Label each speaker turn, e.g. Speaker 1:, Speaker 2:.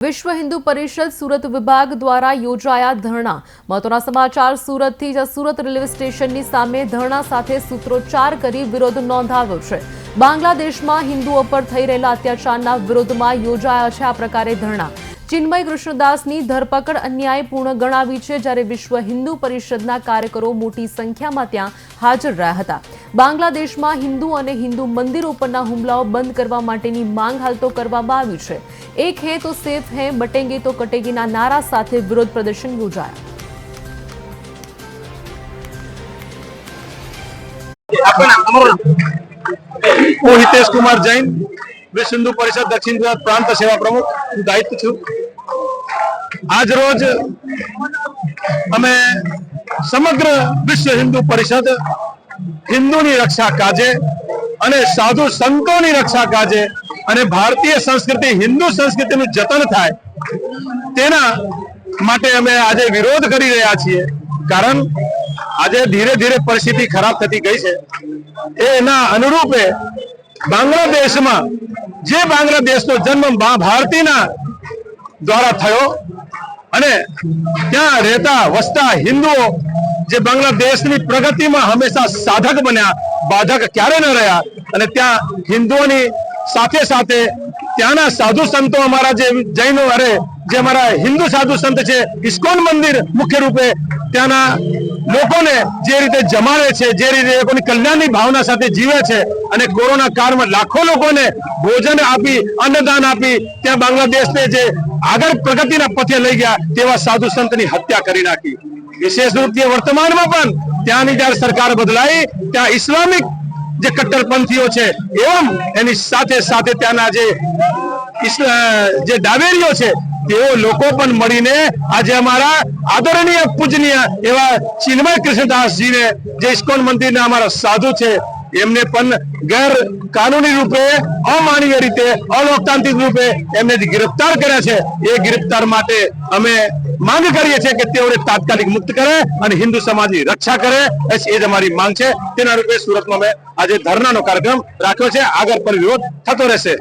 Speaker 1: विश्व हिंदू परिषद सूरत विभाग द्वारा योजाया धरना। महत्वना समाचार सूरतथी सूरत रेलवे स्टेशननी सामे धरना साथे सूत्रोच्चार करी विरोध नोंधाव्यो छे। बांग्लादेशमां हिंदुओ पर थई रहेला अत्याचारना विरोधमां योजाया छे आ प्रकारे धरना। चिन्मय कृष्णदासनी धरपकड़ अन्यायपूर्ण गणावी छे, ज्यारे विश्व हिंदू परिषदना कार्यकरो मोटी संख्यामां त्यां हाजर रह्या हता। बांग्लादेशमां हिंदू अने हिंदू मंदिरो परना हुमलाओ बंध करवा माटेनी मांग हाल तो करवामां आवी छे। एक है तो सेफ है, बटेंगे तो कटेगीना नारा साथे विरोध प्रदर्शन योजाया।
Speaker 2: હું હિતેશ કુમાર જૈન, વિશ્વ હિન્દુ પરિષદ દક્ષિણ ગુજરાત પ્રાંત સેવા પ્રમુખ દાયિત્વ છું। આજ રોજ અમે સમગ્ર વિશ્વ હિન્દુ પરિષદ હિન્દુની રક્ષા કાજે અને સાધુ સંતોની રક્ષા કાજે અને ભારતીય સંસ્કૃતિ હિન્દુ સંસ્કૃતિનું જતન થાય તેના માટે અમે આજે વિરોધ કરી રહ્યા છીએ। કારણ આજે ધીરે ધીરે પરિસ્થિતિ ખરાબ થતી ગઈ છે। એના અનુરૂપે બાંગ્લાદેશમાં જે બાંગ્લાદેશનો જન્મ ભારતીના દ્વારા થયો અને ત્યાં રહેતા વસતા હિન્દુઓ જે બાંગ્લાદેશની પ્રગતિમાં હંમેશા સાધક બન્યા, બાધક ક્યારે ન રહ્યા અને ત્યાં હિન્દુઓની સાથે સાથે ત્યાંના સાધુ સંતો અમારા જે જૈનો જે અમારા હિન્દુ સાધુ સંત છે, ઇસ્કોન મંદિર મુખ્ય રૂપે ત્યાંના લોકોને જે રીતે જમાવે છે, જે રીતે લોકોની કલ્યાણની ભાવના સાથે જીવે છે અને કોરોના કાળમાં લાખો લોકોને ભોજન આપી, અન્નદાન આપી ત્યાં બાંગ્લાદેશને જે આગળ પ્રગતિના પથે લઈ ગયા તેવા સાધુ સંતની હત્યા કરી નાખી। વિશેષ રૂપથી વર્તમાનમાં પણ ત્યાંની જ્યારે સરકાર બદલાઈ ત્યાં ઇસ્લામિક જે કટ્ટરપંથીઓ છે એવं એની સાથે સાથે ત્યાંના જે ડાવેરીઓ છે તેઓ લોકો પણ મળીને આજે અમારા આદરણીય પૂજનીય એવા ચિન્મય કૃષ્ણદાસજીને જે ઇસ્કોન મંદિરના અમારા સાધુ છે એમને પણ ગેર કાનૂની રૂપે અમાનવીય રીતે અલોકતાંત્રિક રૂપે એમને गिरफ्तार કર્યા છે। એ गिरफ्तार માટે અમે માંગ કરીએ છીએ કે તેઓને તાત્કાલિક મુક્ત કરે અને હિન્દુ સમાજની રક્ષા કરે। એ જ અમારી માંગ છે। તેના રૂપે સુરતમાં અમે આજે ધરનાનો કાર્યક્રમ રાખ્યો છે। આગળ પર વિરોધ થતો રહેશે।